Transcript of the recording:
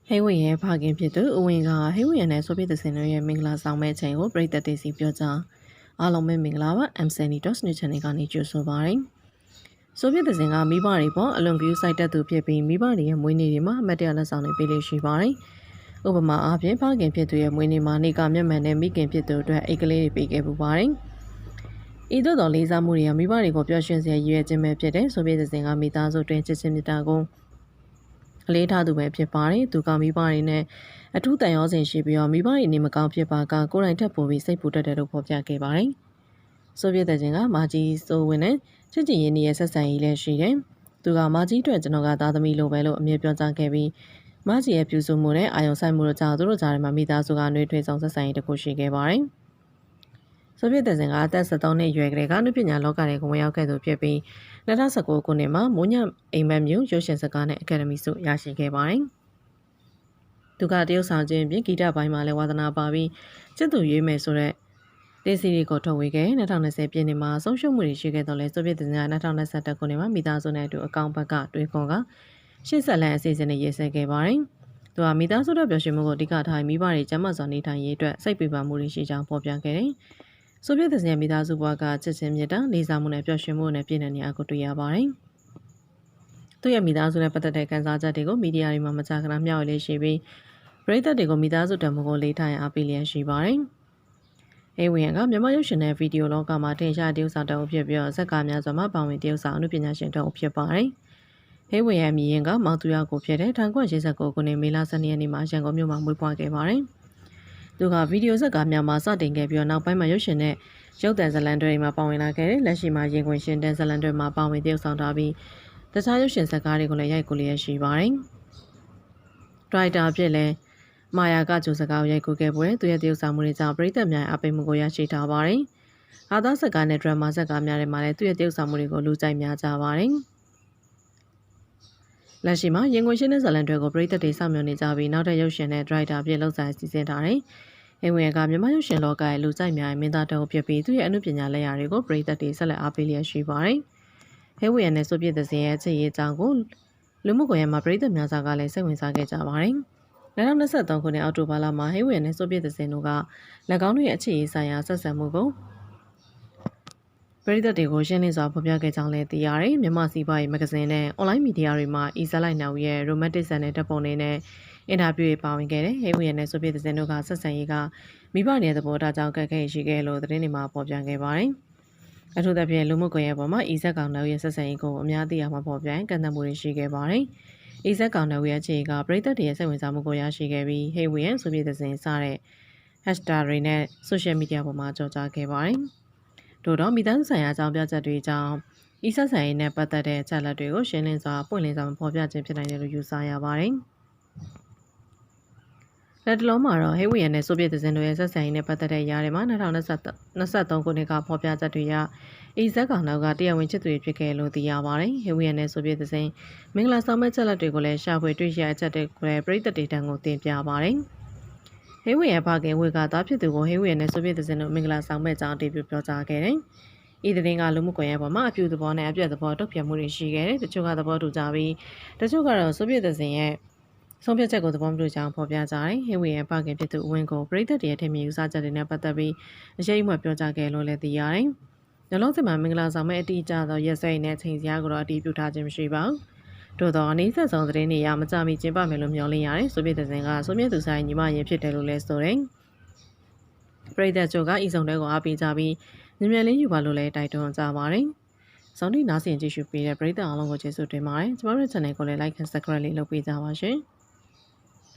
ဟိဝေရဲ့ဖခင်ဖြစ်သူဦးဝင်းကဟိဝေနဲ့ဆိုဗီယက်စစ်တို့ရဲ့မင်္ဂလာဆောင်မဲ့ချိန်ကိုပြည်သက်တွေစီပြောကြားအားလုံးပဲမင်္ဂလာပါ MCN.News Channel ကနေကြိုဆိုပါရစေ။ဆိုဗီယက်စစ်ကမိဘတွေပေါ်အလွန်ကူးစိုက်တတ်သူဖြစ်ပြီးမိဘတွေရဲ့မွေးနေ့တွေမှာအမတ်တရားလက်ဆောင်တွေပေးလို့ရှိပါတယ်။ဥပမာအားဖြင့်ဖခင်ဖြစ်သူရဲ့မွေးနေ့မှာနေကမျက်မှန်နဲ့မိခင်ဖြစ်သူအတွက်အိတ်ကလေးတွေပေးခဲ့ပူပါတယ်။ဤသို့တော်လေးစားမှုတွေကမိဘတွေကိုပျော်ရွှင်စေရည်ရွယ်ခြင်းပဲဖြစ်တဲ့ဆိုဗီယက်စစ်ကမိသားစုတွင်ချစ်ချင်းမြတ်တာကိုအလေးထားသူပဲဖြစ်ပါတယ်။သူကမိဘတွေနဲ့အထူးတန်ရောစင်ရှိပြီးတော့မိဘတွေနေမကောင်းဖြစ်ပါကကိုယ်တိုင်ထပ်ပို့ပြီးစိတ်ပူတတ်တယ်လို့ဖော်ပြခဲ့ပါတယ်။ဆိုဗီယက်တပ်ကမာကြီးဆိုဝင်နဲ့ချစ်ကြည်ရင်းရဲ့ဆက်ဆံရေးလည်းရှိတယ်။သူကမာကြီးအတွက်ကျွန်တော်ကသားသမီးလိုပဲလို့အမြဲပြောကြားခဲ့ပြီးမာကြီးရဲ့ပြုစုမှုနဲ့အာရုံစိုက်မှုတို့ကြောင့်သူတို့ကြားထဲမှာမိသားစုကနှွေးထွေးဆောင်ဆက်ဆံရေးတစ်ခုရှိခဲ့ပါတယ်။ဆိုဗီယက်တပ်ကအသက်73နှစ်အရွယ်ကလေးကနုပညာလောကထဲကိုဝင်ရောက်ခဲ့သူဖြစ်ပြီး2019ခုနှစ်မှာမိုးညအိမ်မက်မျိုးရုပ်ရှင်စကားနဲ့အကယ်ဒမီဆုရရှိခဲ့ပါတယ်။သူကတရုတ်ဆောင်ခြင်းပြင်ဂီတပိုင်းမှာလည်းဝါသနာပါပြီးကျင့်သူရွေးမယ်ဆိုတဲ့တေးစီရီကိုထုတ်ဝေခဲ့2020ပြည့်နှစ်မှာဆုံးရှုံးမှုတွေရှိခဲ့တော့လဲဆိုဗီယက်တပ်က2021ခုနှစ်မှာမိသားစုနဲ့အတူအကောင့်ဘက်ကတွေးခေါ်ကရှေ့ဆက်လန်အစီအစဉ်နဲ့ရေးဆွဲခဲ့ပါတယ်။သူကမိသားစုတို့ပျော်ရွှင်မှုကိုအဓိကထားမိဘတွေကျန်းမာစွာနေထိုင်ရေးအတွက်စိတ်ပူပန်မှုတွေရှိကြောင်းဖော်ပြခဲ့တယ်။ဆိုဗီယက်တပ်ရဲ့မိသားစုဘဝကချစ်ချင်းမြတ်တာလေးစားမှုနဲ့ပျော်ရွှင်မှုနဲ့ပြည့်နေတဲ့အကိုတွေ့ရပါတယ်။သူရဲ့မိသားစုနဲ့ပတ်သက်တဲ့ခန်းစားချက်တွေကိုမီဒီယာတွေမှာမကြာခဏမျှဝေလေးရှိပြီးပရိသတ်တွေကိုမိသားစုတမှုကိုလေးထားရင်အားပေးလျက်ရှိပါတယ်။ဟိဝေကမြန်မာရုပ်ရှင်နဲ့ဗီဒီယိုလောကမှာတင်ရှားတရုပ်ဆောင်တအုပ်ဖြစ်ပြီးဇက်ကားများစွာမှာပါဝင်တရုပ်ဆောင်အမှုပညာရှင်တအုပ်ဖြစ်ပါတယ်။ဟိဝေရဲ့အမည်ရင်းကမောင်သူရကိုဖြစ်တဲ့1989ခုနှစ်မေလ12ရက်နေ့မှာရန်ကုန်မြို့မှာမွေးဖွားခဲ့ပါတယ်။သူကဗီဒီယိုဇက်ကားများမှာစတင်ခဲ့ပြီးနောက်ပိုင်းမှာရုပ်ရှင်နဲ့ရုပ်သံဇာတ်လမ်းတွေမှာပါဝင်လာခဲ့တဲ့လက်ရှိမှာရင်ခွင်ရှင်တန်းဇာတ်လမ်းတွေမှာပါဝင်တရုပ်ဆောင်ထားပြီးတခြားရုပ်ရှင်ဇာတ်ကားတွေကိုလည်းရိုက်ကူးလျက်ရှိပါတယ်။ဒရိုက်တာဖြစ်လဲမာယာကဂျိုစကားကိုရိုက်ကူးခဲ့ပွဲသူရဲ့တရုပ်ဆောင်မှုတွေကြောင့်ပရိသတ်များအပိမှုကိုရရှိထားပါတယ်။အာသာဇာတ်ကားနဲ့ဒရမာဇာတ်ကားများတွေမှာလည်းသူရဲ့တရုပ်ဆောင်မှုတွေကိုလူကြိုက်များကြပါတယ်။လက်ရှိမှာရင်ခွင်ရှင်တဲ့ဇာတ်လမ်းတွေကိုပရိသတ်တွေစောင့်မျှော်နေကြပြီးနောက်တဲ့ရုပ်ရှင်နဲ့ဒရိုက်တာဖြစ်လှုပ်ဆောင်စီစဉ်ထားတယ်။ဟိဝေကမြန်မာရုပ်ရှင်လောကရဲ့လူကြိုက်များမင်းသားတအုပ်ဖြစ်ပြီးသူရဲ့အမှုပညာလက်ရာတွေကိုပရိသတ်တွေဆက်လက်အားပေးလျက်ရှိပါတယ်။ဟိဝေနဲ့ဆိုဗီယက်တပ်ရဲ့အခြေရေးအကြောင်းကိုလူမှုကွန်ရက်မှာပရိသတ်များစွာကလည်းစိတ်ဝင်စားခဲ့ကြပါတယ်။2023ခုနှစ်အောက်တိုဘာလမှာဟိဝေနဲ့ဆိုဗီယက်တပ်တို့က၎င်းတို့ရဲ့အခြေရေးဆိုင်ရာဆက်ဆံမှုကိုပရိသတ်တွေကိုရှင်းလင်းစွာဖော်ပြခဲ့ကြောင်းလည်းသိရတယ်။မြန်မာစီးပွားရေးမဂ္ဂဇင်းနဲ့အွန်လိုင်းမီဒီယာတွေမှာအီဇက်လိုက်နောက်ရဲ့ရိုမန်တစ်ဆန်တဲ့ဓာတ်ပုံတွေနဲ့အင်တာဗျူးတွေပါဝင်ခဲ့တဲ့ဟိဝေနဲ့ဆိုဗီယက်တပ်တို့ကဆက်ဆံရေးကမိဘတွေရဲ့သဘောထားကြောင့်ကက်ခဲရှိခဲ့လို့သတင်းတွေမှာဖော်ပြခဲ့ပါတယ်။အထူးသဖြင့်လူမှုကွန်ရက်ပေါ်မှာအီဇက်ကောင်နောက်ရဲ့ဆက်ဆံရေးကိုအများသိအောင်ဖော်ပြကန့်သတ်မှုတွေရှိခဲ့ပါတယ်။အီဇက်ကောင်နောက်ရဲ့အခြေကပရိသတ်တွေရဲ့စိတ်ဝင်စားမှုကိုရရှိခဲ့ပြီးဟိဝေနဲ့ဆိုဗီယက်တပ်စတဲ့ hashtag တွေနဲ့ social media ပေါ်မှာကြော်ကြားခဲ့ပါတယ်။ထို့တော့မိသားစုဆိုင်ရာအကြောင်းပြချက်တွေကြောင့်ဤဆက်ဆံရေးနဲ့ပတ်သက်တဲ့ချက်လက်တွေကိုရှင်းလင်းစွာပွင့်လင်းစွာဖော်ပြခြင်းဖြစ်နိုင်တယ်လို့ယူဆရပါတယ်။လက်တလုံးမှာတော့ဟိဝေနဲ့ဆိုဗီယက်တပ်တို့ရဲ့ဆက်ဆံရေးနဲ့ပတ်သက်တဲ့ຢာတွေမှာ2023ခုနှစ်ကဖော်ပြချက်တွေရဤဇက်ကောင်နောက်ကတရားဝင်ချစ်သူတွေဖြစ်ခဲ့လို့သိရပါတယ်။ဟိဝေနဲ့ဆိုဗီယက်တပ်မင်္ဂလာဆောင်မဲ့ချက်လက်တွေကိုလည်းရှာဖွေတွေ့ရှိရချက်တွေကိုလည်းပြည်သက်တွေတန်းကိုတင်ပြပါတယ်။ဟိဝေရဲ့ဖခင်ဝေကသားဖြစ်သူကိုဟိဝေနဲ့ဆိုဗီယက်တပ်တို့မင်္ဂလာဆောင်မဲ့ကြောင်းအတည်ပြုပြောကြားခဲ့တယ်။ဤသတင်းကလူမှုကွန်ရက်ပေါ်မှာအပြူသဘောနဲ့အပြက်သဘောတုံ့ပြန်မှုတွေရှိခဲ့တယ်။တချို့ကသဘောတူကြပြီးတချို့ကတော့ဆိုဗီယက်တပ်ရဲ့ဆုံးဖြတ်ချက်ကိုသဘောမတူကြောင်းဖော်ပြကြတယ်။ဟိဝေရဲ့ဖခင်ဖြစ်သူဦးဝင်းကိုပြည်သက်တွေရဲ့ထင်မြင်ယူဆချက်တွေနဲ့ပတ်သက်ပြီးအရေးအမွက်ပြောကြားခဲ့လို့လည်းသိရတယ်။နောက်ဆုံးမှာမင်္ဂလာဆောင်မဲ့အတိအကျသောရက်စွဲနဲ့ချိန်စရာကိုတော့အတည်ပြုထားခြင်းမရှိပါဘူး။တို့တော့အနည်းဆက်ဆုံးသတင်းတွေရမကြမီကျင်းပမယ်လို့မျှော်လင့်ရတယ်။ဆိုဗီယက်တပ်ကဆိုဗီယက်သူဆိုင်ညီမရင်ဖြစ်တယ်လို့လည်းဆိုတယ်။ပြည်သက်ချုပ်ကဤဆောင်တဲ့ကိုအားပေးကြပြီးမြန်မြန်လေးယူပါလို့လည်းတိုက်တွန်းကြပါတယ်။ဆောင်တိနားဆင်ကြည့်ရှုပေးတဲ့ပြည်သက်အားလုံးကိုကျေးဇူးတင်ပါတယ်။ကျမတို့ channel ကိုလည်း like and subscribe လေးလုပ်ပေးကြပါရှင်။